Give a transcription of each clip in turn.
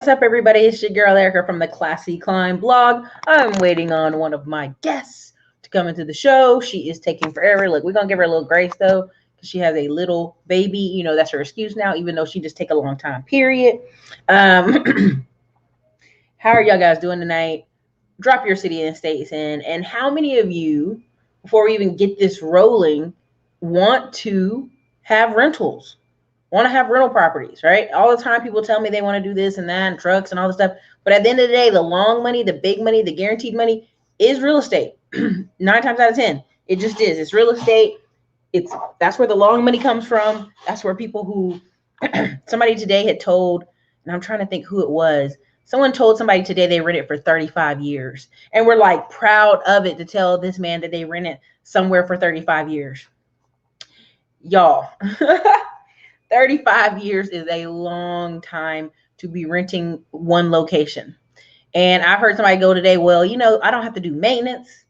What's up, everybody? It's your girl Erica from the Classy Climb blog. I'm waiting on one of my guests to come into the show. She is taking forever. Look, we're gonna give her a little grace though, because she has a little baby. You know, that's her excuse now, even though she just take a long time. Period. How are y'all guys doing tonight? Drop your city and states in, and how many of you, before we even get this rolling, want to have rentals? Want to have rental properties, right? All the time people tell me they want to do this and that and trucks and all this stuff. But at the end of the day, the long money, the big money, the guaranteed money is real estate. 9 times out of 10, it just is. It's real estate. That's where the long money comes from. That's where people who somebody today had told, and I'm trying to think who it was. Someone told somebody today they rented for 35 years. And we're like proud of it to tell this man that they rented somewhere for 35 years. Y'all. 35 years is a long time to be renting one location. And I've heard somebody go today, well, you know, I don't have to do maintenance.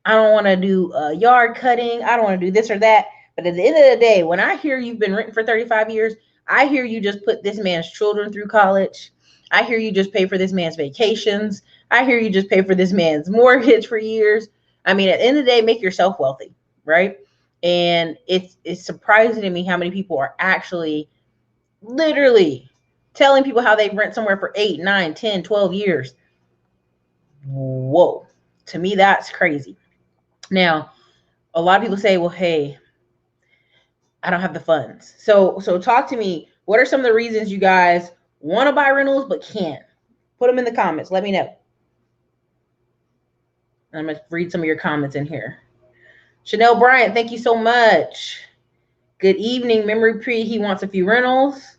I don't want to do yard cutting. I don't want to do this or that. But at the end of the day, when I hear you've been renting for 35 years, I hear you just put this man's children through college. I hear you just pay for this man's vacations. I hear you just pay for this man's mortgage for years. I mean, at the end of the day, make yourself wealthy, right? And it's surprising to me how many people are actually literally telling people how they rent somewhere for 8, 9, 10, 12 years. Whoa. To me, that's crazy. Now, a lot of people say, well, hey, I don't have the funds. So talk to me. What are some of the reasons you guys want to buy rentals but can't? Put them in the comments. Let me know. I'm going to read some of your comments in here. Chanel Bryant, thank you so much. Good evening, Memory Pre. He wants a few rentals.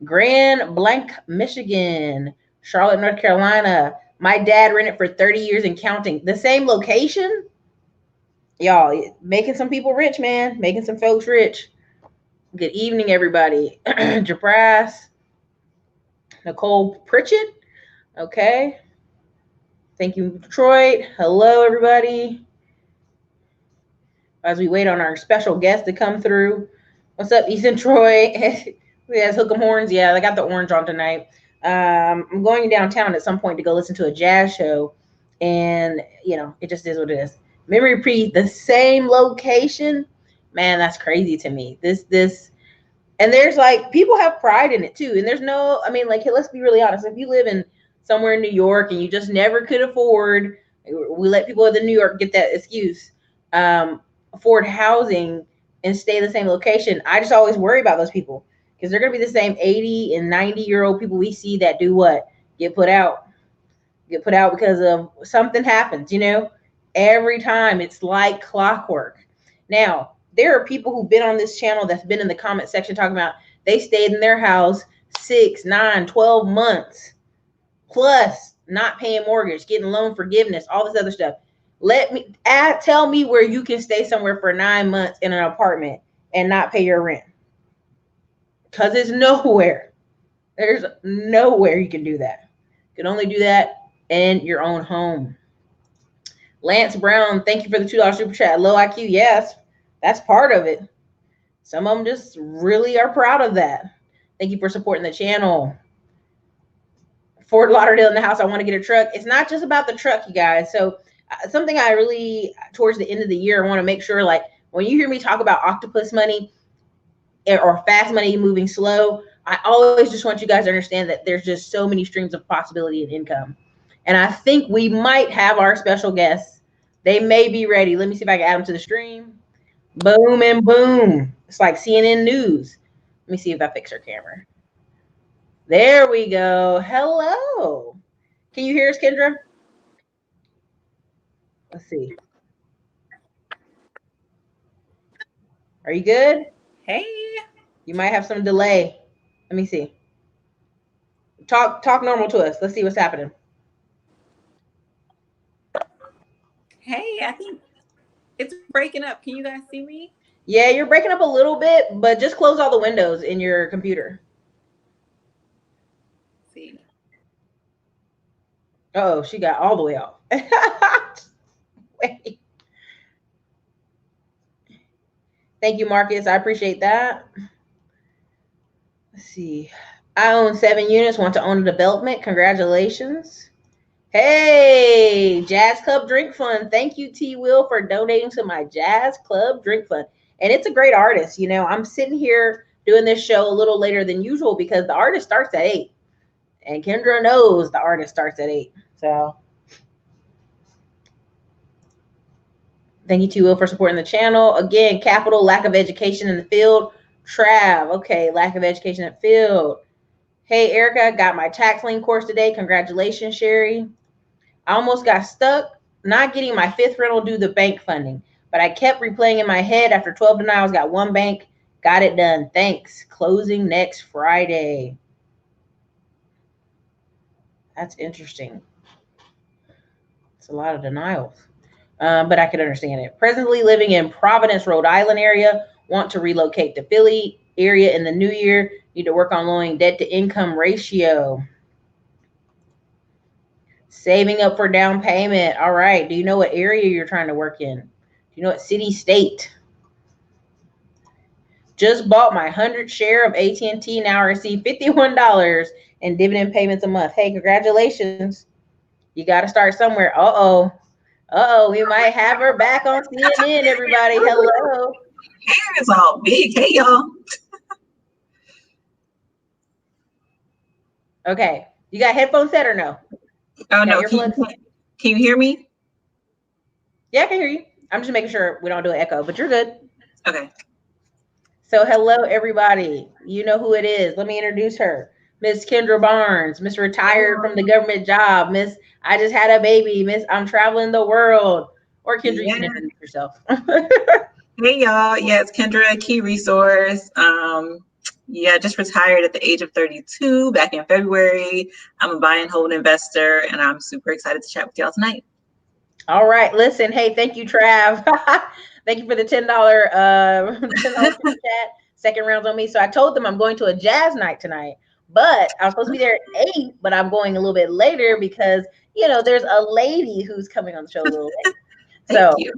Grand Blanc, Michigan. Charlotte, North Carolina. My dad rented for 30 years and counting. The same location? Y'all, making some people rich, man. Making some folks rich. Good evening, everybody. Jabras. Nicole Pritchett. Okay. Thank you, Detroit. Hello, everybody. As we wait on our special guest to come through. What's up, Easton Troy? Yes, hook 'em horns. Yeah, I got the orange on tonight. I'm going downtown at some point to go listen to a jazz show, and you know, it just is what it is. Memory Pre, the same location, man, that's crazy to me. This, and there's like people have pride in it too. And there's no, I mean, like, let's be really honest. If you live in somewhere in New York and you just never could afford, we let people in New York get that excuse, afford housing and stay in the same location. I just always worry about those people because they're going to be the same 80 and 90-year-old people we see that do what? Get put out because of something happens, you know, every time. It's like clockwork. Now, there are people who've been on this channel that's been in the comment section talking about they stayed in their house 6, 9, 12 months plus not paying mortgage, getting loan forgiveness, all this other stuff. Tell me where you can stay somewhere for 9 months in an apartment and not pay your rent. Because it's nowhere. There's nowhere you can do that. You can only do that in your own home. Lance Brown, thank you for the $2 super chat. Low IQ, yes, that's part of it. Some of them just really are proud of that. Thank you for supporting the channel. Fort Lauderdale in the house. I want to get a truck. It's not just about the truck, you guys. So something I really, towards the end of the year, I want to make sure, like, when you hear me talk about octopus money or fast money moving slow, I always just want you guys to understand that there's just so many streams of possibility and income. And I think we might have our special guests. They may be ready. Let me see if I can add them to the stream. Boom and boom. It's like CNN News. Let me see if I fix her camera. There we go. Hello. Can you hear us, Kendra? Let's see. Are you good? Hey. You might have some delay. Let me see. Talk normal to us. Let's see what's happening. Hey, I think it's breaking up. Can you guys see me? Yeah, you're breaking up a little bit, but just close all the windows in your computer. Let's see. Oh, she got all the way off. Wait. Thank you, Marcus. I appreciate that. Let's see. I own 7 units, want to own a development. Congratulations. Hey, Jazz Club Drink Fund. Thank you, T. Will, for donating to my Jazz Club Drink Fund. And it's a great artist. You know, I'm sitting here doing this show a little later than usual because the artist starts at 8. And Kendra knows the artist starts at 8. So thank you, T. Will, for supporting the channel. Again, capital, lack of education in the field. Trav, okay, lack of education in the field. Hey, Erica, got my tax lien course today. Congratulations, Sherry. I almost got stuck not getting my 5th rental due to bank funding, but I kept replaying in my head. After 12 denials, got one bank, got it done. Thanks. Closing next Friday. That's interesting. It's a lot of denials, but I could understand it. Presently living in Providence, Rhode Island area. Want to relocate to Philly area in the new year. Need to work on lowering debt to income ratio. Saving up for down payment. All right. Do you know what area you're trying to work in? Do you know what city, state? Just bought my 100th share of AT&T. Now I receive $51 in dividend payments a month. Hey, congratulations. You got to start somewhere. Uh-oh. Uh-oh. We might have her back on CNN, everybody. Hello. Hair is all big. Hey, y'all. Okay. You got headphones set or no? Oh, no. Can you hear me? Yeah, I can hear you. I'm just making sure we don't do an echo, but you're good. Okay. So hello, everybody. You know who it is. Let me introduce her. Miss Kendra Barnes, Miss Retired from the government job, Miss I just had a baby, Miss I'm traveling the world. Or Kendra, you can introduce yourself. Hey, y'all. Yeah, it's Kendra, Key Resource. Yeah, just retired at the age of 32 back in February. I'm a buy and hold investor, and I'm super excited to chat with y'all tonight. All right. Listen, hey, thank you, Trav. Thank you for the $10 chat. Second rounds on me. So I told them I'm going to a jazz night tonight, but I was supposed to be there at 8, but I'm going a little bit later because, you know, there's a lady who's coming on the show a little late. Thank you.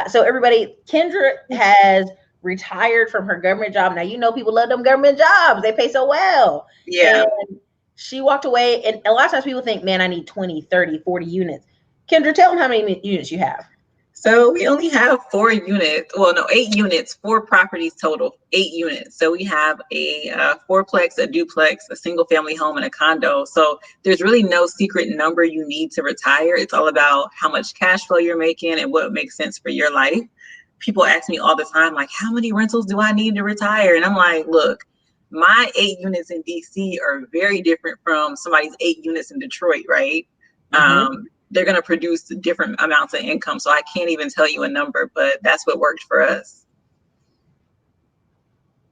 So everybody, Kendra has retired from her government job. Now, you know, people love them government jobs. They pay so well. Yeah. And she walked away. And a lot of times people think, man, I need 20, 30, 40 units. Kendra, tell them how many units you have. So we only have 4 units. Well, no, 8 units, 4 properties total, 8 units. So we have a 4-plex, a duplex, a single family home, and a condo. So there's really no secret number you need to retire. It's all about how much cash flow you're making and what makes sense for your life. People ask me all the time, like, how many rentals do I need to retire? And I'm like, look, my 8 units in DC are very different from somebody's 8 units in Detroit, right? Mm-hmm. They're going to produce different amounts of income. So I can't even tell you a number, but that's what worked for us.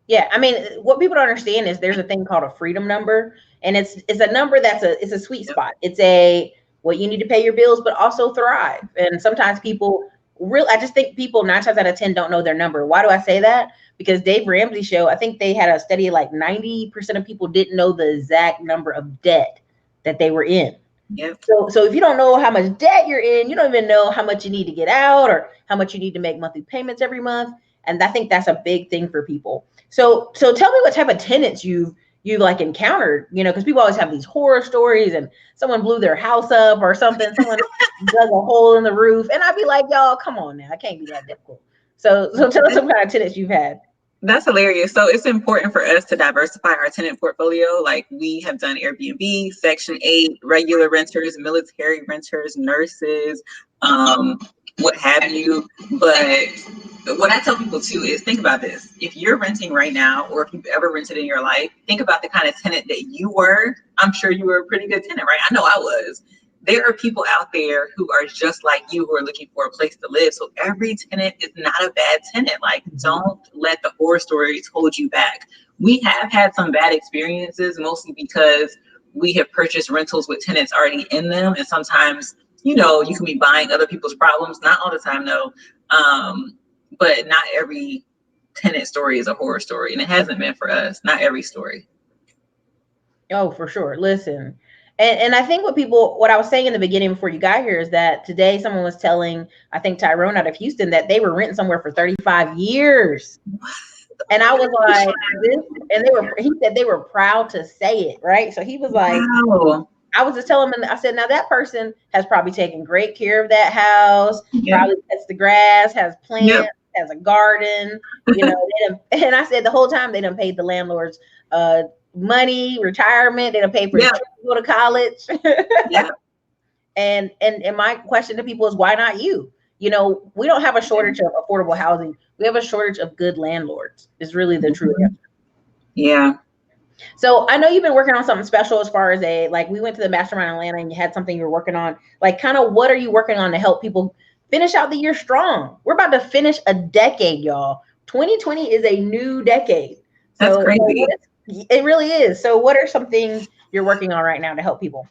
Yeah. I mean, what people don't understand is there's a thing called a freedom number, and it's a number it's a sweet spot. It's what you need to pay your bills, but also thrive. And sometimes people I just think people 9 times out of 10 don't know their number. Why do I say that? Because Dave Ramsey show, I think they had a study like 90% of people didn't know the exact number of debt that they were in. Yep. So if you don't know how much debt you're in, you don't even know how much you need to get out or how much you need to make monthly payments every month. And I think that's a big thing for people. So tell me what type of tenants you've like encountered, you know, because people always have these horror stories and someone blew their house up or something, someone dug a hole in the roof. And I'd be like, y'all, come on now, it can't be that difficult. So tell us some kind of tenants you've had. That's hilarious. So it's important for us to diversify our tenant portfolio. Like we have done Airbnb, Section 8, regular renters, military renters, nurses, what have you. But what I tell people too is think about this. If you're renting right now, or if you've ever rented in your life, think about the kind of tenant that you were. I'm sure you were a pretty good tenant, right? I know I was. There are people out there who are just like you who are looking for a place to live. So every tenant is not a bad tenant. Like, don't let the horror stories hold you back. We have had some bad experiences, mostly because we have purchased rentals with tenants already in them. And sometimes, you know, you can be buying other people's problems. Not all the time, no. But not every tenant story is a horror story. And it hasn't been for us. Not every story. Oh, for sure. Listen. And I think what I was saying in the beginning before you got here is that today someone was telling, I think Tyrone out of Houston, that they were renting somewhere for 35 years. And I was like, this, and he said they were proud to say it, right? So he was like, Wow. I was just telling him, I said, now that person has probably taken great care of that house, Yep. probably cuts the grass, has plants, Yep. has a garden, and I said the whole time they done paid the landlords money, retirement, they done paid for his Yep. trip to go to college. Yep. And my question to people is, why not you? We don't have a shortage of affordable housing. We have a shortage of good landlords, is really the true answer. Yeah. So I know you've been working on something special as far as we went to the Mastermind Atlanta and you had something you were working on. Like, kind of what are you working on to help people finish out the year strong? We're about to finish a decade, y'all. 2020 is a new decade. That's So crazy. It really is. So what are some things you're working on right now to help people?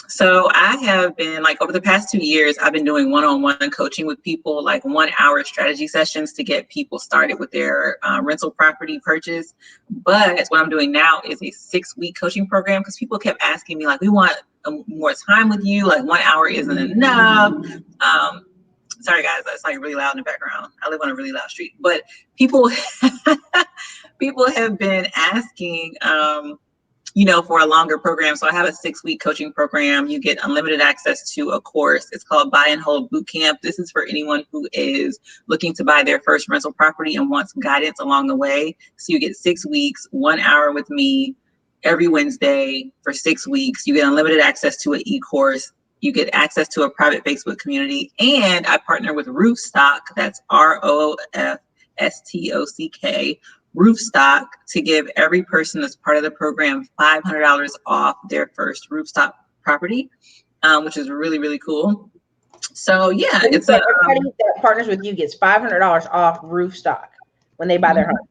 So I have been, like, over the past 2 years, I've been doing one-on-one coaching with people, like 1-hour strategy sessions to get people started with their rental property purchase. But what I'm doing now is a 6-week coaching program, because people kept asking me, like, we want more time with you. Like, 1 hour isn't enough. Sorry guys, that's like really loud in the background. I live on a really loud street. But people people have been asking for a longer program. So I have a 6-week coaching program. You get unlimited access to a course. It's called Buy and Hold Bootcamp. This is for anyone who is looking to buy their first rental property and wants guidance along the way. So you get 6 weeks, 1 hour with me every Wednesday for 6 weeks. You get unlimited access to an e-course. You get access to a private Facebook community. And I partner with Roofstock. That's ROFSTOCK. Roofstock, to give every person that's part of the program $500 off their first Roofstock property, which is really, really cool. So yeah, it's everybody that partners with you gets $500 off Roofstock when they buy their home.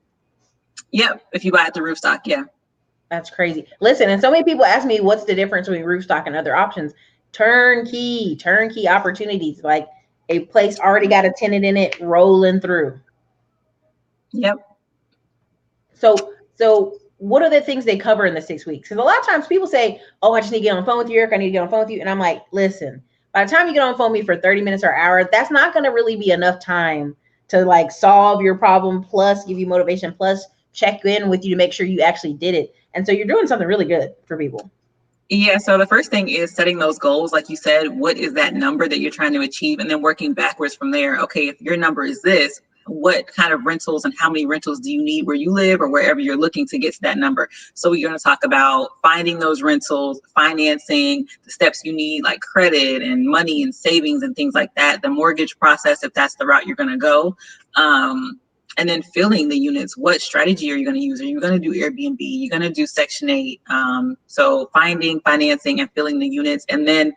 Yep, if you buy it through Roofstock, yeah. That's crazy. Listen, and so many people ask me what's the difference between Roofstock and other options. Turnkey opportunities, like a place already got a tenant in it rolling through. Yep. So what are the things they cover in the 6 weeks? Because a lot of times people say, oh, I just need to get on the phone with you, Eric. I need to get on the phone with you. And I'm like, listen, by the time you get on the phone with me for 30 minutes or an hour, that's not going to really be enough time to like solve your problem, plus give you motivation, plus check in with you to make sure you actually did it. And so you're doing something really good for people. Yeah, so the first thing is setting those goals. Like you said, what is that number that you're trying to achieve? And then working backwards from there. Okay, if your number is this, what kind of rentals and how many rentals do you need where you live or wherever you're looking to get to that number? So we're going to talk about finding those rentals, financing, the steps you need, like credit and money and savings and things like that, the mortgage process, if that's the route you're going to go. And then filling the units. What strategy are you going to use? Are you going to do Airbnb? You're going to do Section 8. So finding, financing, and filling the units. And then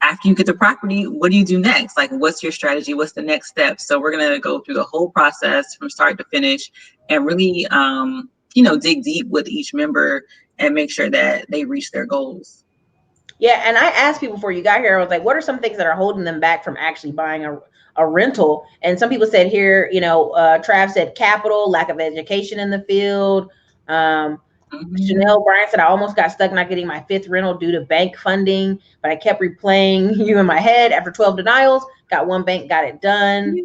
after you get the property, what do you do next? Like, what's your strategy? What's the next step? So we're going to go through the whole process from start to finish and really, dig deep with each member and make sure that they reach their goals. Yeah, and I asked people before you got here, I was like, what are some things that are holding them back from actually buying a rental? And some people said here, Trav said capital, lack of education in the field. Chanel Bryant said, I almost got stuck not getting my 5th rental due to bank funding, but I kept replaying you in my head. After 12 denials, got one bank, got it done.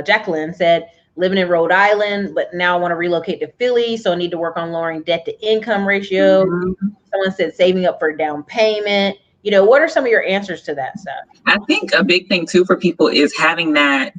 Jacqueline said, living in Rhode Island, but now I want to relocate to Philly, so I need to work on lowering debt to income ratio. Someone said saving up for down payment. What are some of your answers to that stuff? I think a big thing too for people is having that,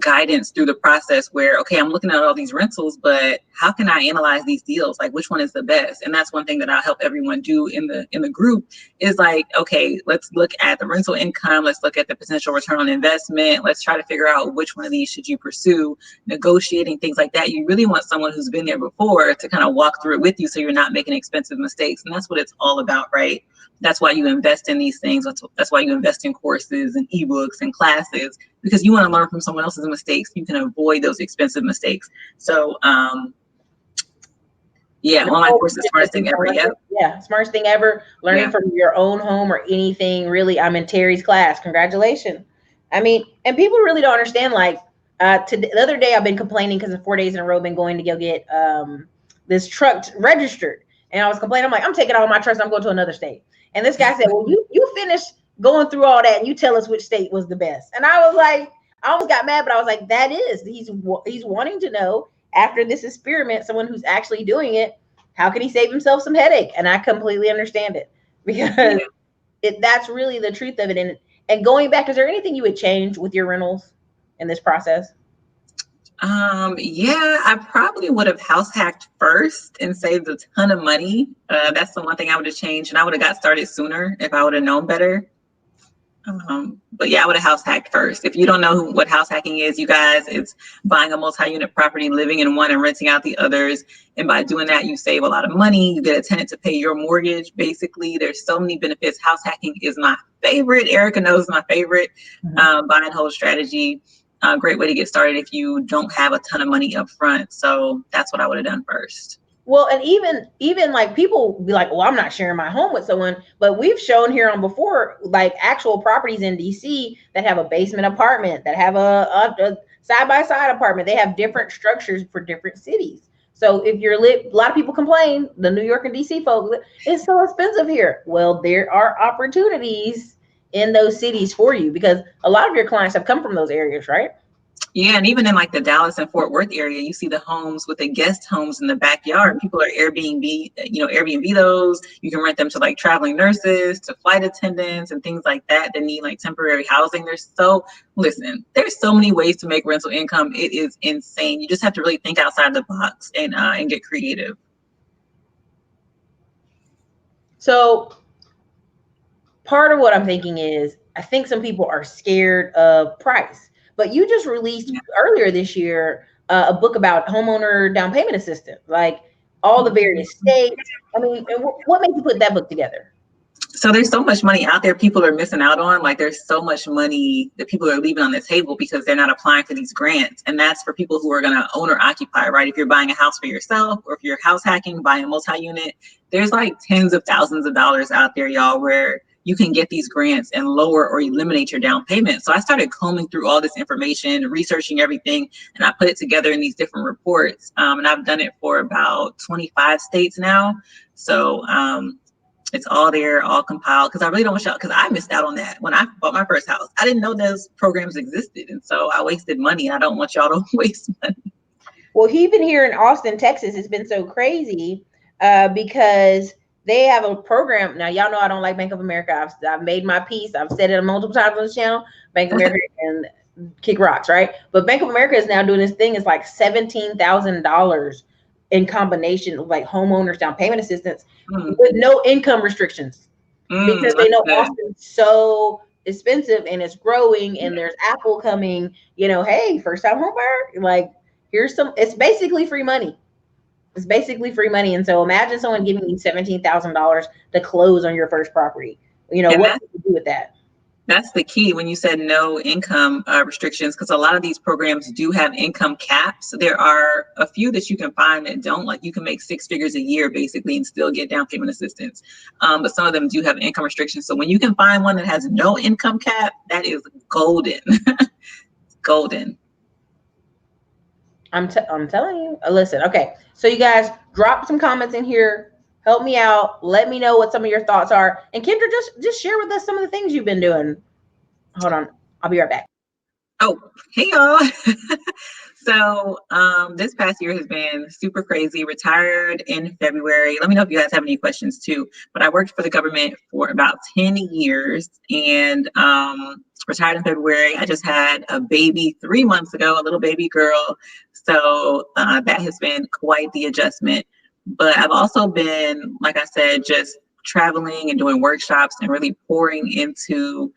guidance through the process where, okay, I'm looking at all these rentals, but how can I analyze these deals? Like, which one is the best? And that's one thing that I'll help everyone do in the group is like, okay, let's look at the rental income. Let's look at the potential return on investment. Let's try to figure out which one of these should you pursue, negotiating, things like that. You really want someone who's been there before to kind of walk through it with you so you're not making expensive mistakes. And that's what it's all about, right? That's why you invest in these things. That's why you invest in courses and ebooks and classes, because you want to learn from someone else's mistakes. You can avoid those expensive mistakes. So, online course is the smartest thing ever. Yeah, smartest thing ever. Learning from your own home or anything. Really, I'm in Terry's class. Congratulations. I mean, and people really don't understand. Like, the other day, I've been complaining because in 4 days in a row, I've been going to go get this truck registered, and I was complaining. I'm like, I'm taking all my trucks. I'm going to another state. And this guy said, well, you finished going through all that and you tell us which state was the best. And I was like, I almost got mad, but I was like, he's wanting to know after this experiment, someone who's actually doing it, how can he save himself some headache? And I completely understand it because that's really the truth of it. And going back, is there anything you would change with your rentals in this process? Yeah, I probably would have house hacked first and saved a ton of money. That's the one thing I would have changed, and I would have got started sooner if I would have known better. But yeah, I would have house hacked first. If you don't know what house hacking is, you guys, it's buying a multi-unit property, living in one and renting out the others. And by doing that, you save a lot of money. You get a tenant to pay your mortgage. Basically, there's so many benefits. House hacking is my favorite. Erica knows my favorite buy and hold strategy. Great way to get started if you don't have a ton of money up front. So that's what I would have done first. Well, and even like people be like, well, I'm not sharing my home with someone, but we've shown here on before, like actual properties in DC that have a basement apartment, that have a side-by-side apartment. They have different structures for different cities. So if you're a lot of people complain, the New York and DC folks, it's so expensive here. Well, there are opportunities in those cities for you because a lot of your clients have come from those areas, right? Yeah, and even in like the Dallas and Fort Worth area, you see the homes with the guest homes in the backyard. People are Airbnb those. You can rent them to like traveling nurses, to flight attendants, and things like that that need like temporary housing. There's so many ways to make rental income. It is insane. You just have to really think outside the box and get creative. So part of what I'm thinking is I think some people are scared of price. But you just released earlier this year a book about homeowner down payment assistance, like all the various states. I mean, what made you put that book together? So there's so much money out there people are missing out on. Like there's so much money that people are leaving on the table because they're not applying for these grants. And that's for people who are going to own or occupy, right? If you're buying a house for yourself, or if you're house hacking, buying a multi-unit, there's like tens of thousands of dollars out there, y'all, where you can get these grants and lower or eliminate your down payment. So I started combing through all this information, researching everything, and I put it together in these different reports. And I've done it for about 25 states now. So it's all there, all compiled, because I really don't want y'all, because I missed out on that when I bought my first house. I didn't know those programs existed. And so I wasted money. I don't want y'all to waste money. Well, even here in Austin, Texas, it's been so crazy because they have a program. Now, y'all know I don't like Bank of America. I've made my peace. I've said it multiple times on this channel. Bank of America and kick rocks, right? But Bank of America is now doing this thing. It's like $17,000 in combination of like homeowners down payment assistance with no income restrictions because they know Austin's so expensive and it's growing and there's Apple coming, hey, first time home buyer, like here's it's basically free money. It's basically free money. And so imagine someone giving you $17,000 to close on your first property. What do you do with that? That's the key when you said no income restrictions, because a lot of these programs do have income caps. There are a few that you can find that don't. Like you can make 6 figures a year basically and still get down payment assistance. But some of them do have income restrictions. So when you can find one that has no income cap, that is golden. Golden. I'm telling you. Listen, okay. So you guys drop some comments in here. Help me out. Let me know what some of your thoughts are. And Kendra, just share with us some of the things you've been doing. Hold on. I'll be right back. Oh, hey y'all. So this past year has been super crazy. Retired in February. Let me know if you guys have any questions too. But I worked for the government for about 10 years and retired in February. I just had a baby 3 months ago, a little baby girl. So that has been quite the adjustment. But I've also been, like I said, just traveling and doing workshops and really pouring into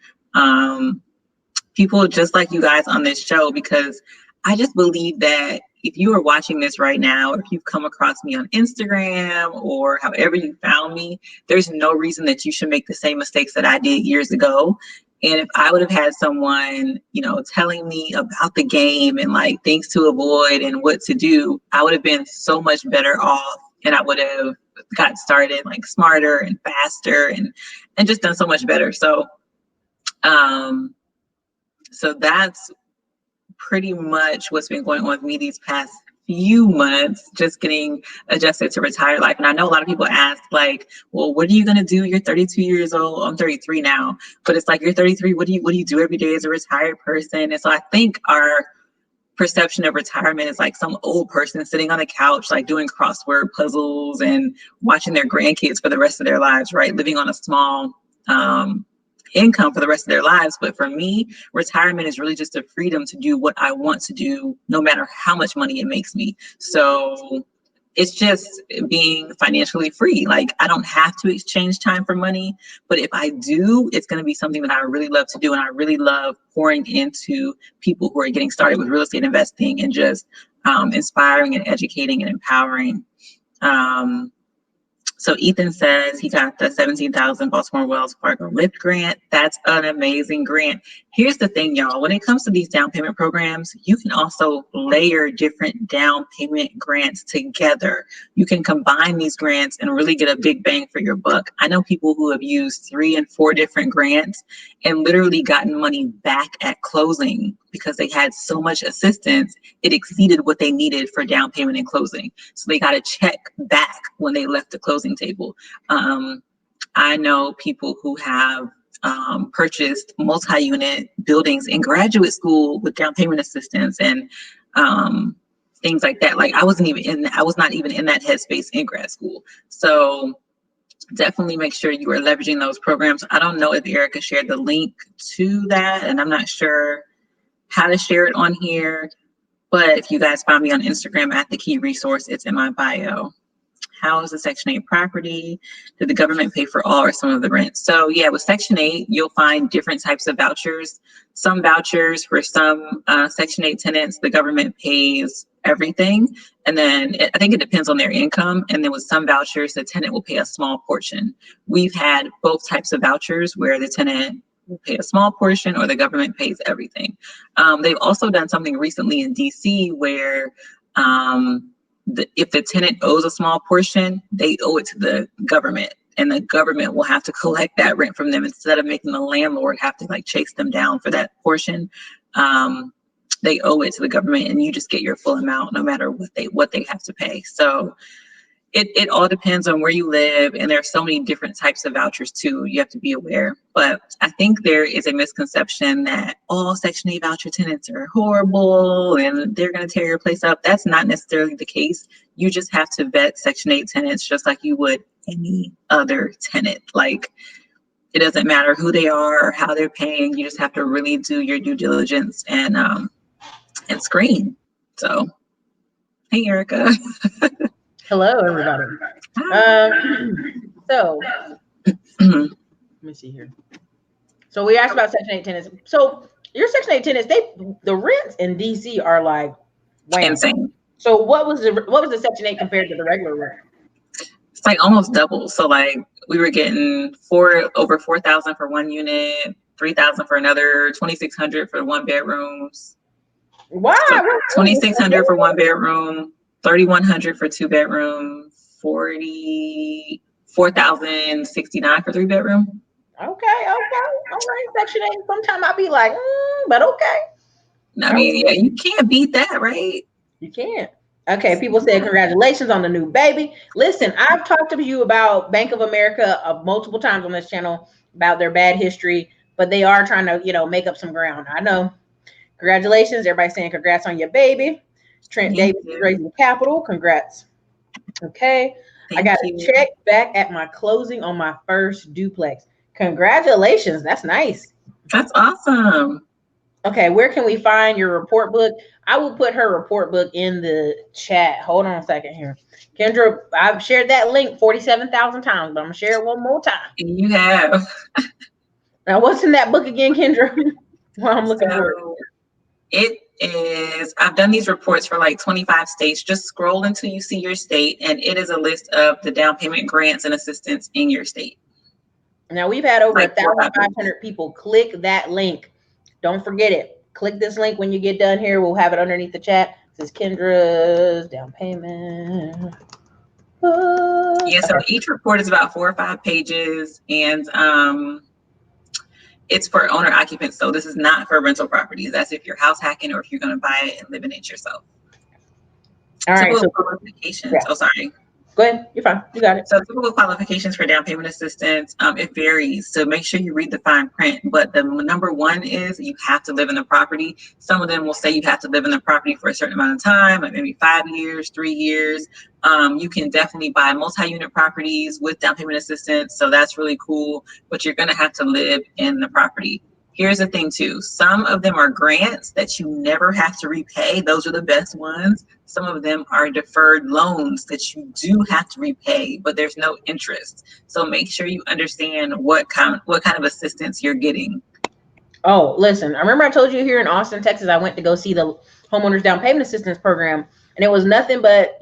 people just like you guys on this show, because I just believe that if you are watching this right now, or if you've come across me on Instagram or however you found me, there's no reason that you should make the same mistakes that I did years ago. And if I would have had someone, telling me about the game and like things to avoid and what to do, I would have been so much better off, and I would have got started like smarter and faster and just done so much better. So so that's pretty much what's been going on with me these past few months just getting adjusted to retired life. And I know a lot of people ask, like, well, what are you going to do? You're 32 years old. I'm 33 now, but it's like, you're 33. What do you do every day as a retired person? And so I think our perception of retirement is like some old person sitting on the couch, like doing crossword puzzles and watching their grandkids for the rest of their lives, right? Living on a small income for the rest of their lives. But for me, retirement is really just a freedom to do what I want to do, no matter how much money it makes me. So it's just being financially free. Like, I don't have to exchange time for money, but if I do, it's going to be something that I really love to do. And I really love pouring into people who are getting started with real estate investing and just inspiring and educating and empowering. So Ethan says he got the 17,000 Baltimore Wells Fargo Lift grant. That's an amazing grant. Here's the thing, y'all. When it comes to these down payment programs, you can also layer different down payment grants together. You can combine these grants and really get a big bang for your buck. I know people who have used 3 and 4 different grants and literally gotten money back at closing because they had so much assistance, it exceeded what they needed for down payment and closing. So they got a check back when they left the closing table. I know people who have purchased multi-unit buildings in graduate school with down payment assistance and things like that. Like, I was not even in that headspace in grad school. So definitely make sure you are leveraging those programs. I don't know if Erica shared the link to that, and I'm not sure how to share it on here, but if you guys find me on Instagram at The Key Resource, it's in my bio. How is the Section 8 property? Did the government pay for all or some of the rent? So yeah, with Section 8, you'll find different types of vouchers. Some vouchers for some Section 8 tenants, the government pays everything. And then I think it depends on their income. And then with some vouchers, the tenant will pay a small portion. We've had both types of vouchers where the tenant will pay a small portion or the government pays everything. They've also done something recently in DC where if the tenant owes a small portion, they owe it to the government, and the government will have to collect that rent from them instead of making the landlord have to like chase them down for that portion. They owe it to the government, and you just get your full amount no matter what they have to pay. So it all depends on where you live, and there are so many different types of vouchers too. You have to be aware. But I think there is a misconception that all Section 8 voucher tenants are horrible and they're going to tear your place up. That's not necessarily the case. You just have to vet Section 8 tenants just like you would any other tenant. Like, it doesn't matter who they are or how they're paying. You just have to really do your due diligence and screen. So, hey, Erica. Hello, everybody. So let me see here. So we asked about Section 8 tenants. So your Section 8 tenants, the rents in DC are like insane. So what was the Section 8 compared to the regular rent? It's like almost double. So like we were getting over 4,000 for one unit, 3,000 for another, 2,600 for 1 bedrooms. Wow. So 2,600 for 1 bedroom, 3,100 for 2 bedroom, 4,069 for 3 bedroom. Okay. All right, Section 8. Sometimes I'll be like, but okay. I mean, yeah, you can't beat that, right? You can't. Okay, people say congratulations on the new baby. Listen, I've talked to you about Bank of America multiple times on this channel about their bad history, but they are trying to, make up some ground. I know. Congratulations. Everybody's saying congrats on your baby. Trent Davis is raising capital. Congrats. Okay. I got a check back at my closing on my first duplex. Congratulations. That's nice. That's awesome. Okay, where can we find your report book? I will put her report book in the chat. Hold on a second here. Kendra, I've shared that link 47,000 times, but I'm going to share it one more time. You have. Now, what's in that book again, Kendra? Well, I'm looking for it. It is, I've done these reports for like 25 states. Just scroll until you see your state, and it is a list of the down payment grants and assistance in your state. Now, we've had over 1,500 people click that link. Don't forget it. Click this link when you get done here. We'll have it underneath the chat. This is Kendra's down payment. Yeah, so each report is about 4 or 5 pages, and it's for owner occupants. So this is not for rental properties. That's if you're house hacking or if you're going to buy it and live in it yourself. All right. Typical So qualifications. yeah, Oh, sorry. go ahead. You're fine. You got it. So typical qualifications for down payment assistance, it varies. So make sure you read the fine print. But the number one is you have to live in the property. Some of them will say you have to live in the property for a certain amount of time, like maybe 5 years, 3 years. You can definitely buy multi-unit properties with down payment assistance. So that's really cool. But you're going to have to live in the property. Here's the thing too. Some of them are grants that you never have to repay. Those are the best ones. Some of them are deferred loans that you do have to repay, but there's no interest. So make sure you understand what kind of assistance you're getting. Oh, listen, I remember I told you here in Austin, Texas, I went to go see the homeowners down payment assistance program, and it was nothing but,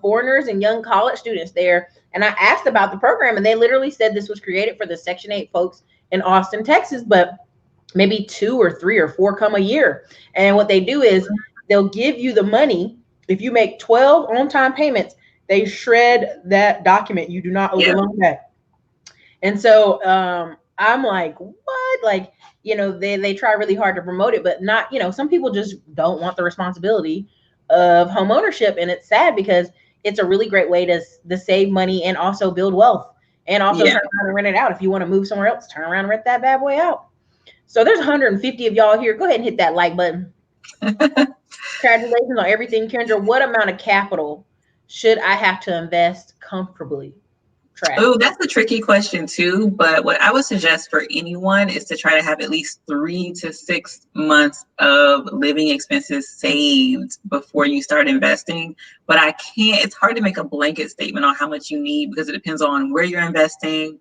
foreigners and young college students there. And I asked about the program, and they literally said this was created for the Section 8 folks in Austin, Texas, but maybe 2 or 3 or 4 come a year. And what they do is they'll give you the money. If you make 12 on-time payments, they shred that document. You do not owe the loan back. And so I'm like, what? Like, they try really hard to promote it, but not, some people just don't want the responsibility of home ownership. And it's sad because it's a really great way to save money and also build wealth, and also turn around and rent it out. If you want to move somewhere else, turn around and rent that bad boy out. So there's 150 of y'all here. Go ahead and hit that like button. Congratulations on everything. Kendra, what amount of capital should I have to invest comfortably? Oh, that's a tricky question too. But what I would suggest for anyone is to try to have at least 3 to 6 months of living expenses saved before you start investing. But it's hard to make a blanket statement on how much you need because it depends on where you're investing.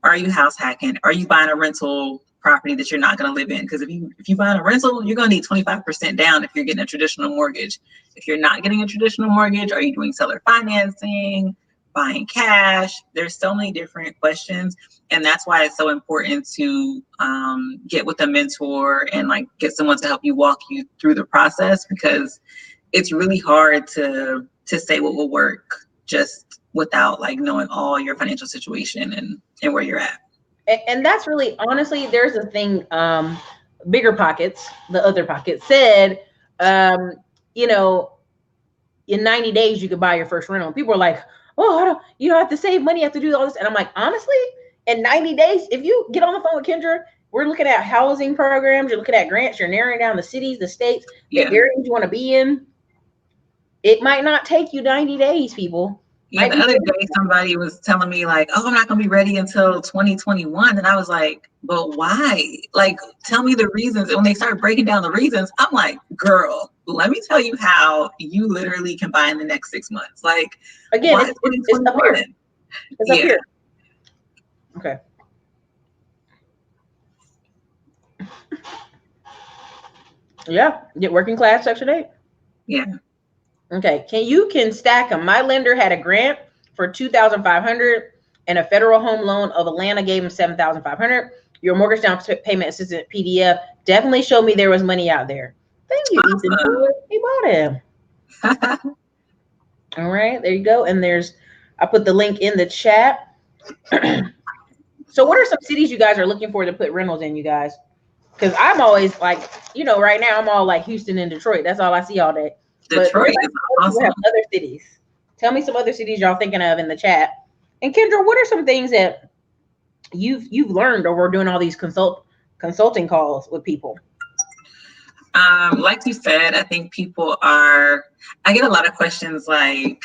Are you house hacking? Are you buying a rental property that you're not going to live in? Because if you buy a rental, you're going to need 25% down if you're getting a traditional mortgage. If you're not getting a traditional mortgage, are you doing seller financing, buying cash? There's so many different questions, and that's why it's so important to get with a mentor and like get someone to help you walk you through the process, because it's really hard to say what will work just without like knowing all your financial situation and where you're at. And that's really, honestly, there's a thing, Bigger Pockets, the other pocket, said, in 90 days you could buy your first rental. People are like, oh, you don't have to save money, you have to do all this. And I'm like, honestly, in 90 days, if you get on the phone with Kendra, we're looking at housing programs, you're looking at grants, you're narrowing down the cities, the states, the areas you want to be in. It might not take you 90 days, people. Yeah, the other day somebody was telling me like, oh, I'm not gonna be ready until 2021. And I was like, but why? Like, tell me the reasons. And when they started breaking down the reasons, I'm like, girl, let me tell you how you literally can buy in the next 6 months. Like, again, it's up here. It's up here. Okay. Yeah, get working class Section 8. Yeah. Okay, you can stack them. My lender had a grant for $2,500 and a federal home loan of Atlanta gave him $7,500. Your mortgage down payment assistant PDF definitely showed me there was money out there. Thank you, Ethan. He bought him. All right, there you go. And I put the link in the chat. So what are some cities you guys are looking for to put rentals in, you guys? Because I'm always like, right now I'm all like Houston and Detroit. That's all I see all day. Detroit is awesome. Have other cities. Tell me some other cities y'all thinking of in the chat. And Kendra, what are some things that you've learned over doing all these consulting calls with people? Like you said, I think I get a lot of questions like,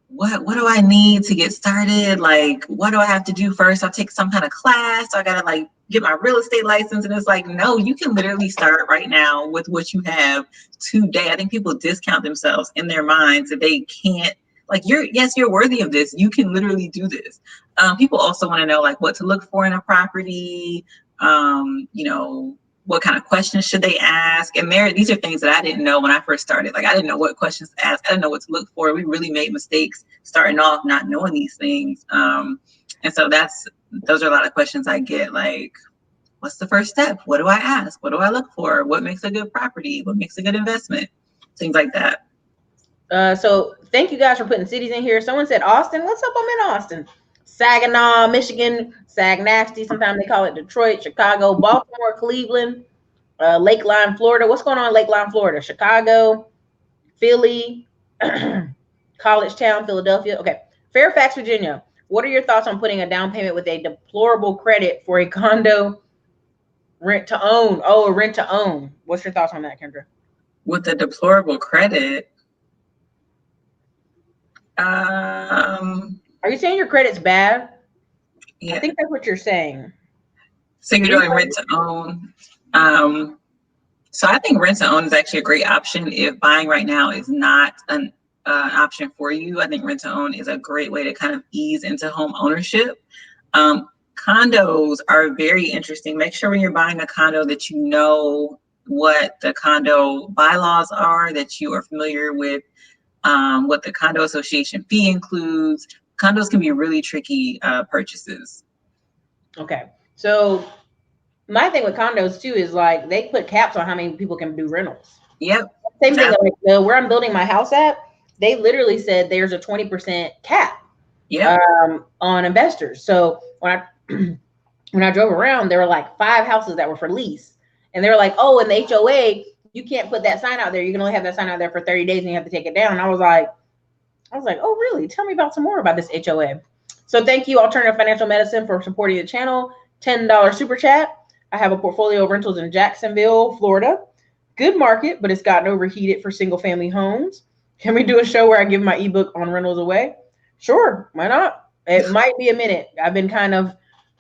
what do I need to get started? Like, what do I have to do first? I'll take some kind of class. I gotta like get my real estate license. And it's like, no, you can literally start right now with what you have today. I think people discount themselves in their minds that they can't, like, you're worthy of this. You can literally do this. People also want to know like what to look for in a property, what kind of questions should they ask? And these are things that I didn't know when I first started. Like, I didn't know what questions to ask. I didn't know what to look for. We really made mistakes starting off not knowing these things. And so those are a lot of questions I get, like, what's the first step? What do I ask? What do I look for? What makes a good property? What makes a good investment? Things like that. So thank you guys for putting cities in here. Someone said Austin. What's up? I'm in Austin. Saginaw, Michigan, Sagnasty, sometimes they call it Detroit, Chicago, Baltimore, Cleveland, Lakeline, Florida. What's going on in Lakeline, Florida? Chicago, Philly, College Town, Philadelphia. Okay. Fairfax, Virginia. What are your thoughts on putting a down payment with a deplorable credit for a condo rent to own? Oh, a rent to own. What's your thoughts on that, Kendra? With a deplorable credit, Are you saying your credit's bad? yeah. I think that's what you're saying. So you're doing rent to own. So I think rent to own is actually a great option if buying right now is not an option for you. I think rent to own is a great way to kind of ease into home ownership. Condos are very interesting. Make sure when you're buying a condo that you know what the condo bylaws are, that you are familiar with what the condo association fee includes. Condos can be really tricky purchases. Okay. So my thing with condos too is like they put caps on how many people can do rentals. Yep. Same thing like where I'm building my house at, they literally said there's a 20% cap on investors. So when I drove around, there were like 5 houses that were for lease. And they were like, oh, in the HOA, you can't put that sign out there. You can only have that sign out there for 30 days and you have to take it down. And I was like, oh, really? Tell me about some more about this HOA. So thank you, Alternative Financial Medicine, for supporting the channel. $10 super chat. I have a portfolio of rentals in Jacksonville, Florida. Good market, but it's gotten overheated for single family homes. Can we do a show where I give my ebook on rentals away? Sure, why not? It might be a minute. I've been kind of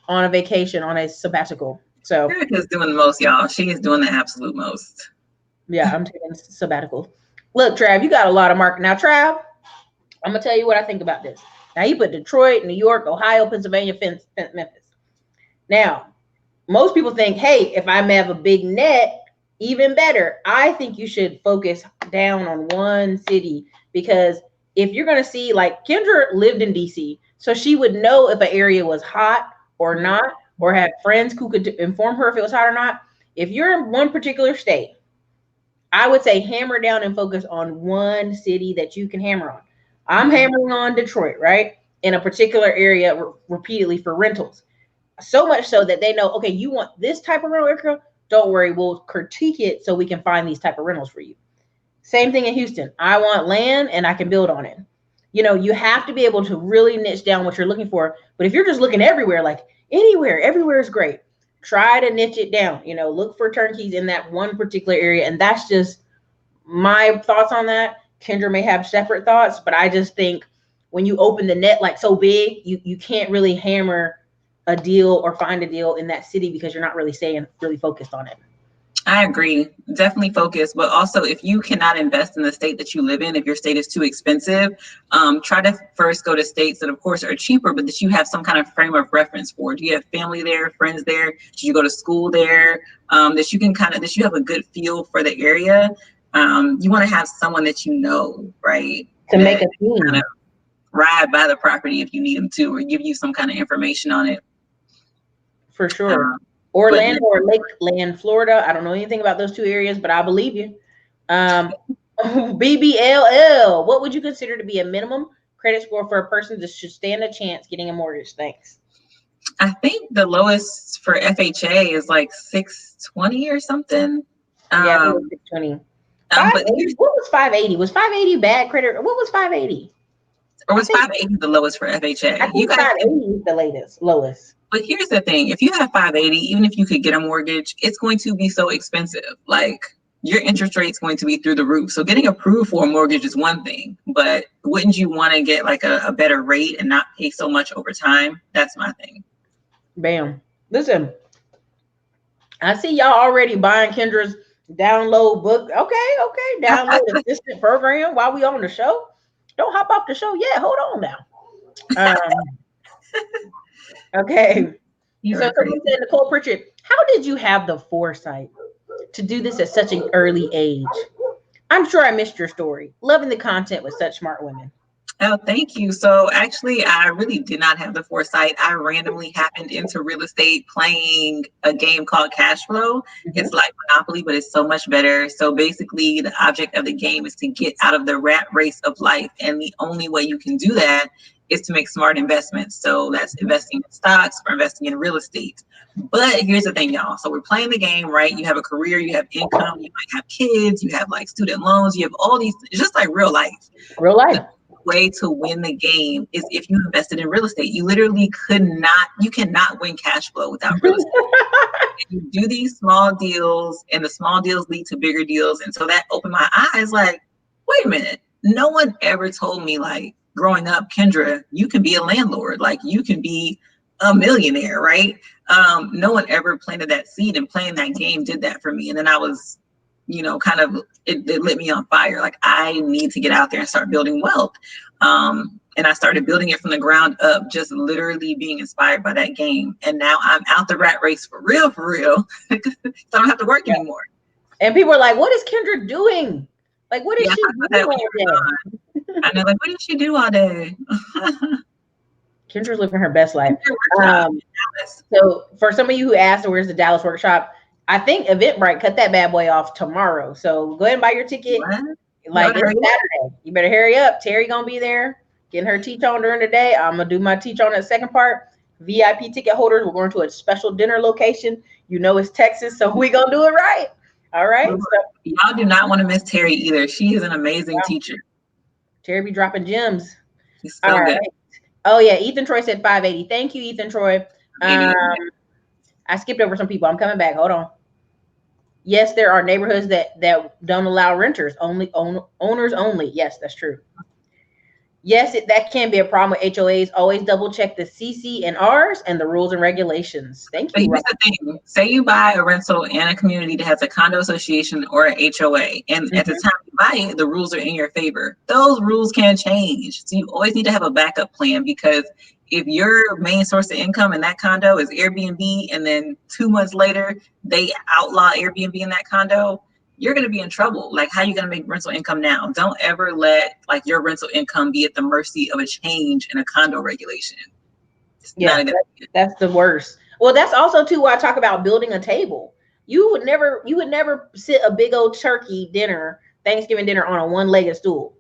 on a vacation, on a sabbatical. So Erica's doing the most, y'all. She is doing the absolute most. Yeah, I'm taking sabbatical. Look, Trav, you got a lot of market. Now, Trav, I'm going to tell you what I think about this. Now, you put Detroit, New York, Ohio, Pennsylvania, Memphis. Now, most people think, hey, if I have a big net, even better. I think you should focus down on one city, because if you're going to see, like Kendra lived in DC, so she would know if an area was hot or not, or had friends who could inform her if it was hot or not. If you're in one particular state, I would say hammer down and focus on one city that you can hammer on. I'm hammering on Detroit, right? In a particular area repeatedly for rentals. So much so that they know, okay, you want this type of rental, don't worry, we'll critique it so we can find these type of rentals for you. Same thing in Houston. I want land and I can build on it. You know, you have to be able to really niche down what you're looking for. But if you're just looking everywhere, like everywhere is great. Try to niche it down, you know, look for turnkeys in that one particular area. And that's just my thoughts on that. Kendra may have separate thoughts, but I just think when you open the net like so big, you can't really hammer a deal or find a deal in that city because you're not really staying really focused on it. I agree. Definitely focus. But also, if you cannot invest in the state that you live in, if your state is too expensive, try to first go to states that, of course, are cheaper, but that you have some kind of frame of reference for. Do you have family there, friends there? Did you go to school there? That you have a good feel for the area. You want to have someone that you know, right? To make a team. Kind of ride by the property if you need them to, or give you some kind of information on it. For sure. Orlando or Lakeland, Florida. I don't know anything about those two areas, but I believe you. BBLL, what would you consider to be a minimum credit score for a person that should stand a chance getting a mortgage? Thanks. I think the lowest for FHA is like 620 or something. Yeah, 620. What was 580? Was 580 bad credit? What was 580? Or was 580 the lowest for FHA? I think 580 is the lowest. But here's the thing. If you have 580, even if you could get a mortgage, it's going to be so expensive. Like, your interest rate's going to be through the roof. So getting approved for a mortgage is one thing, but wouldn't you want to get like a better rate and not pay so much over time? That's my thing. Bam. Listen, I see y'all already buying Kendra's download book. Okay. Download assistant program while we on the show. Don't hop off the show yet. Hold on now. Okay. So someone said, Nicole Pritchard, how did you have the foresight to do this at such an early age? I'm sure I missed your story. Loving the content with such smart women. Oh, thank you. So actually, I really did not have the foresight. I randomly happened into real estate playing a game called Cash Flow. It's like Monopoly, but it's so much better. So basically, the object of the game is to get out of the rat race of life. And the only way you can do that is to make smart investments. So that's investing in stocks or investing in real estate. But here's the thing, y'all. So we're playing the game, right? You have a career, you have income, you might have kids, you have like student loans, you have all these, just like real life. Real life. The way to win the game is if you invested in real estate. You literally you cannot win cash flow without real estate. You do these small deals, and the small deals lead to bigger deals. And so that opened my eyes like, wait a minute. No one ever told me, like, growing up, Kendra, you can be a landlord. Like, you can be a millionaire, right? No one ever planted that seed, and playing that game did that for me. And then I was, kind of, it lit me on fire. Like, I need to get out there and start building wealth. And I started building it from the ground up, just literally being inspired by that game. And now I'm out the rat race for real, so I don't have to work anymore. And people are like, what is Kendra doing? Like, what is she doing all day? I know, like, what did she do all day? Kendra's living her best life. So for some of you who asked, where's the Dallas workshop? I think Eventbrite cut that bad boy off tomorrow. So go ahead and buy your ticket. What? Like, it's Saturday. You better hurry up. Terry gonna be there, getting her teach on during the day. I'm gonna do my teach on that second part. VIP ticket holders, we're going to a special dinner location. It's Texas, so we gonna do it right. All right. So, y'all do not want to miss Terry either. She is an amazing teacher. Terry be dropping gems. She's so good. Oh yeah, Ethan Troy said 580. Thank you, Ethan Troy. I skipped over some people. I'm coming back. Hold on. Yes, there are neighborhoods that don't allow renters, owners only. Yes, that's true. Yes, that can be a problem with HOAs. Always double check the CC and Rs and the rules and regulations. Thank you. Here's the thing. Say you buy a rental in a community that has a condo association or an HOA, and at the time you buy it, the rules are in your favor. Those rules can change. So you always need to have a backup plan, because if your main source of income in that condo is Airbnb, and then 2 months later they outlaw Airbnb in that condo, you're going to be in trouble. Like, how are you going to make rental income now? Don't ever let your rental income be at the mercy of a change in a condo regulation. That's the worst. Well, that's also too why I talk about building a table. You would never sit a big old turkey dinner, Thanksgiving dinner, on a one-legged stool.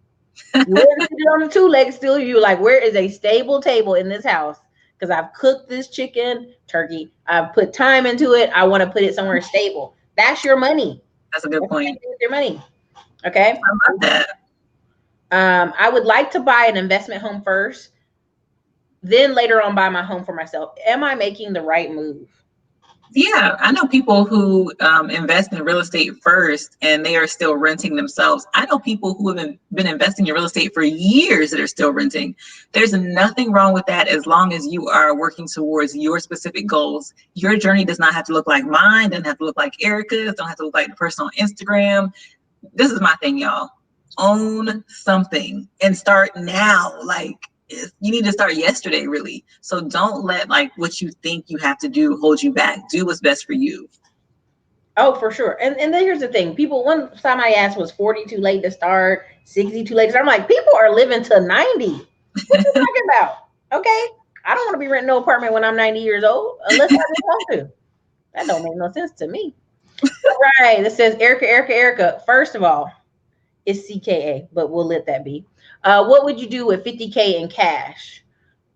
You wouldn't sit it on a two-legged stool. You're like, where is a stable table in this house? Because I've cooked this turkey. I've put time into it. I want to put it somewhere stable. That's your money. That's a good point. Your money. Okay. I love that. I would like to buy an investment home first, then later on buy my home for myself. Am I making the right move? Yeah, I know people who invest in real estate first and they are still renting themselves. I know people who have been investing in real estate for years that are still renting. There's nothing wrong with that, as long as you are working towards your specific goals. Your journey does not have to look like mine, doesn't have to look like Erica's, don't have to look like the person on Instagram. This is my thing, y'all. Own something and start now. Like, you need to start yesterday, really. So don't let what you think you have to do hold you back. Do what's best for you. Oh, for sure. And then here's the thing. People, one time I asked, was 40 too late to start, 60 too late to start? I'm like, people are living to 90. What are you talking about? Okay. I don't want to be renting no apartment when I'm 90 years old, unless I just want to. That don't make no sense to me. Right. This says Erica. First of all, it's CKA, but we'll let that be. What would you do with 50K in cash?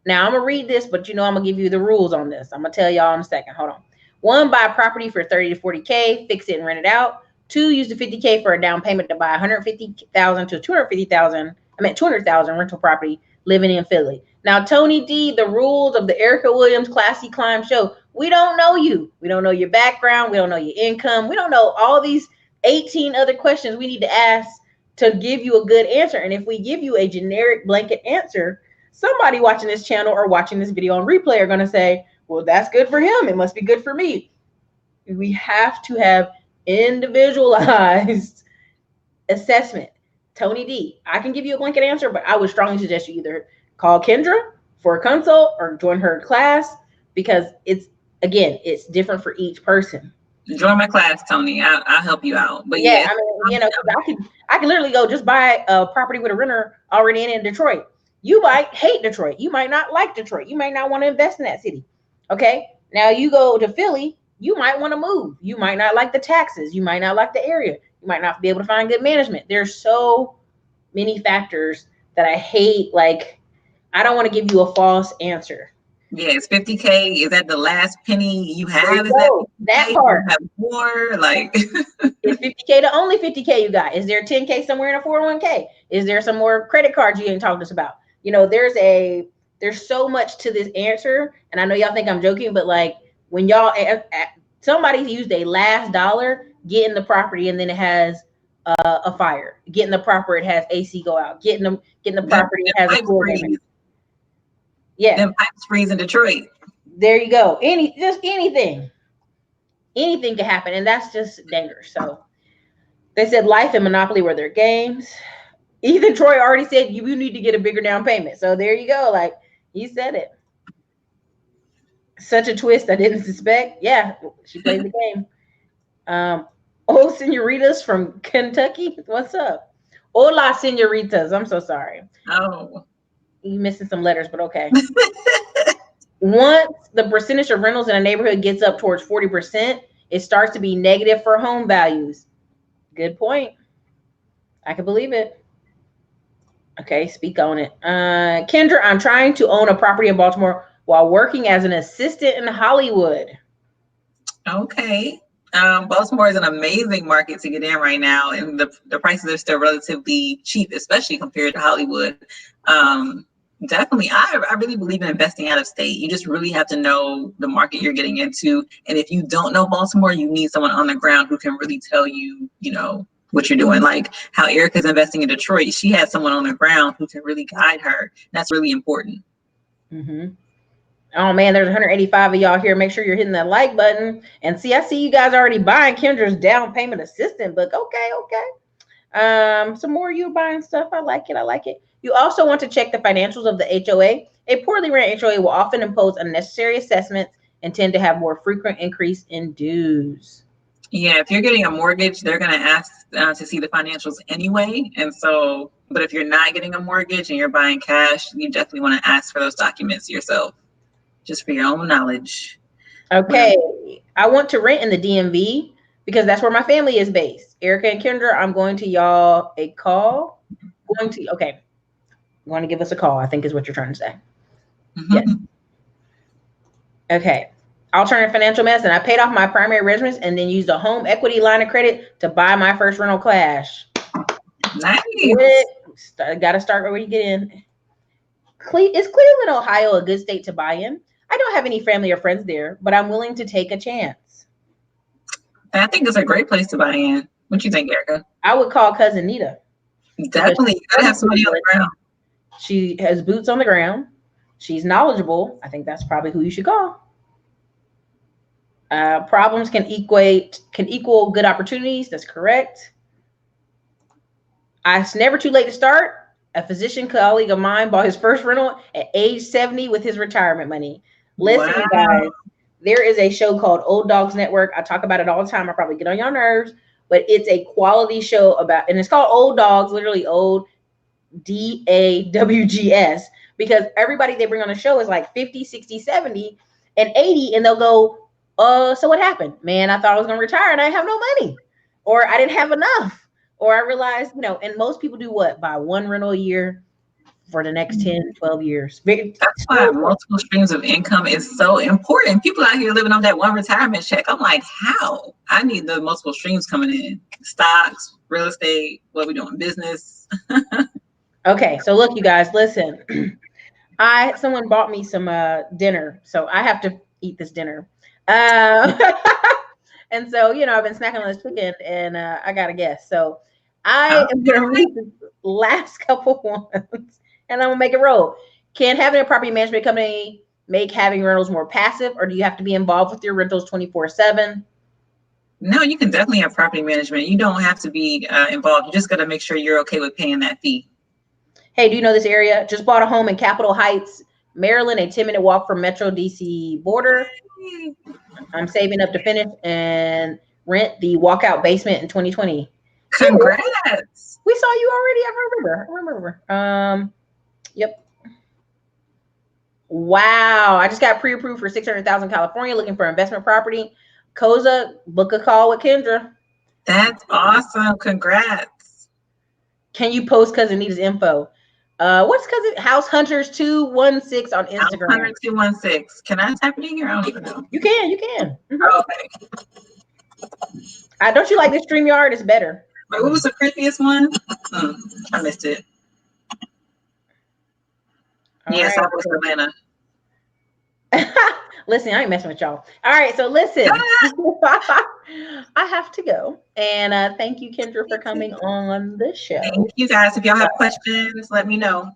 Now, I'm going to read this, but I'm going to give you the rules on this. I'm going to tell y'all in a second. Hold on. 1, buy a property for 30 to 40K, fix it and rent it out. 2, use the 50K for a down payment to buy 150,000 to 250,000. 200,000 rental property living in Philly. Now, Tony D, the rules of the Erica Williams Classy Climb show. We don't know you. We don't know your background. We don't know your income. We don't know all these 18 other questions we need to ask to give you a good answer. And if we give you a generic blanket answer, somebody watching this channel or watching this video on replay are going to say, well, that's good for him. It must be good for me. We have to have individualized assessment. Tony D, I can give you a blanket answer, but I would strongly suggest you either call Kendra for a consult or join her class, because it's different for each person. Join my class, Tony. I'll help you out. But yeah, I mean, I can literally go just buy a property with a renter already in Detroit. You might hate Detroit. You might not like Detroit. You might not want to invest in that city. Okay. Now you go to Philly, you might want to move. You might not like the taxes. You might not like the area. You might not be able to find good management. There's so many factors that I hate, I don't want to give you a false answer. Yeah, it's 50K. Is that the last penny you There have? you Is that go. That 50K? Do part. you have more? Like, Is 50K the only 50K you got? Is there 10K somewhere in a 401K? Is there some more credit cards you ain't talked to us about? You know, there's so much to this answer, and I know y'all think I'm joking, but like when y'all somebody used a last dollar getting the property, and then it has a fire. Getting the property, it has AC go out. Getting the property, it has a floor damage. Yeah, them pipes freeze in Detroit. there you go. Just anything could happen, and that's just dangerous. So they said life and Monopoly were their games. Ethan Troy already said you need to get a bigger down payment. So there you go. Like he said it. Such a twist I didn't suspect. Yeah, she played the game. Oh, senoritas from Kentucky. What's up? Hola, senoritas. I'm so sorry. Oh. You missing some letters, but okay. Once the percentage of rentals in a neighborhood gets up towards 40%, it starts to be negative for home values. Good point. I can believe it. Okay, speak on it. Kendra, I'm trying to own a property in Baltimore while working as an assistant in Hollywood. Okay. Baltimore is an amazing market to get in right now, and the prices are still relatively cheap, especially compared to Hollywood. Definitely, I really believe in investing out of state. You just really have to know the market you're getting into, and if you don't know Baltimore, you need someone on the ground who can really tell you, what you're doing. Like how Erica's investing in Detroit, she has someone on the ground who can really guide her. That's really important. Mm-hmm. Oh man, there's 185 of y'all here. Make sure you're hitting that like button. And see, I see you guys already buying Kendra's down payment assistant book. Okay. Some more of you buying stuff. I like it. You also want to check the financials of the HOA. A poorly ran HOA will often impose unnecessary assessments and tend to have more frequent increase in dues. Yeah, if you're getting a mortgage, they're going to ask to see the financials anyway. And so, but if you're not getting a mortgage and you're buying cash, you definitely want to ask for those documents yourself, just for your own knowledge. Okay. I want to rent in the DMV because that's where my family is based. Erica and Kendra, I'm going to y'all a call. Okay. You want to give us a call, I think is what you're trying to say. Mm-hmm. Yes. Okay. Alternative financial medicine. I paid off my primary residence and then used a home equity line of credit to buy my first rental class. Nice. Got to start where you get in. Is Cleveland, Ohio a good state to buy in? I don't have any family or friends there, but I'm willing to take a chance. I think it's a great place to buy in. What do you think, Erica? I would call cousin Nita. Definitely. You gotta have somebody on the ground. She has boots on the ground. She's knowledgeable. I think that's probably who you should call. Problems can equal good opportunities. That's correct. It's never too late to start. A physician colleague of mine bought his first rental at age 70 with his retirement money. Listen, wow. Guys, there is a show called Old Dogs Network. I talk about it all the time. I probably get on your nerves, but it's a quality show and it's called Old Dogs, literally old DAWGS, because everybody they bring on the show is like 50, 60, 70, and 80, and they'll go, so what happened? Man, I thought I was going to retire and I have no money, or I didn't have enough, or I realized, and most people do what? Buy one rental a year for the next 10, 12 years. That's why multiple streams of income is so important. People out here living on that one retirement check. I'm like, how? I need the multiple streams coming in. Stocks, real estate, what we doing, business. Okay, so look, you guys, listen. Someone bought me some dinner, so I have to eat this dinner. And so, I've been snacking on this chicken, and I got a guess. So I am going to read the last couple ones, and I'm going to make it roll. Can having a property management company make having rentals more passive, or do you have to be involved with your rentals 24/7? No, you can definitely have property management. You don't have to be involved. You just got to make sure you're okay with paying that fee. Hey, do you know this area? Just bought a home in Capitol Heights, Maryland, a 10-minute walk from Metro DC border. I'm saving up to finish and rent the walkout basement in 2020. Congrats. We saw you already. I remember. Yep. Wow. I just got pre-approved for $600,000 California, looking for investment property. Koza, book a call with Kendra. That's awesome. Congrats. Can you post Cousin Nita's info? What's cousin House Hunters 216 on Instagram? House Hunter 216. Can I type it in here? I don't even know. You can. Mm-hmm. Oh, okay. Don't you like the StreamYard? It's better. Wait, what was the previous one? I missed it. Yes, I was Atlanta. Listen, I ain't messing with y'all. All right, so listen, I have to go. And thank you, Kendra, for coming on the show. Thank you guys. If y'all have questions, let me know.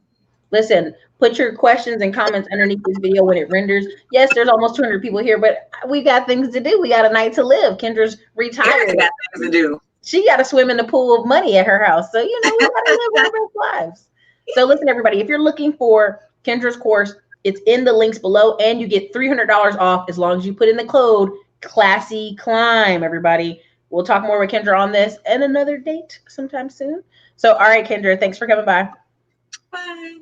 Listen, put your questions and comments underneath this video when it renders. Yes, there's almost 200 people here, but we got things to do. We got a night to live. Kendra's retired. Yeah, got things to do. She got to swim in the pool of money at her house. So, we got to live our best lives. So listen, everybody, if you're looking for Kendra's course, it's in the links below, and you get $300 off as long as you put in the code Classy Climb, everybody. We'll talk more with Kendra on this and another date sometime soon. So, all right, Kendra, thanks for coming by. Bye.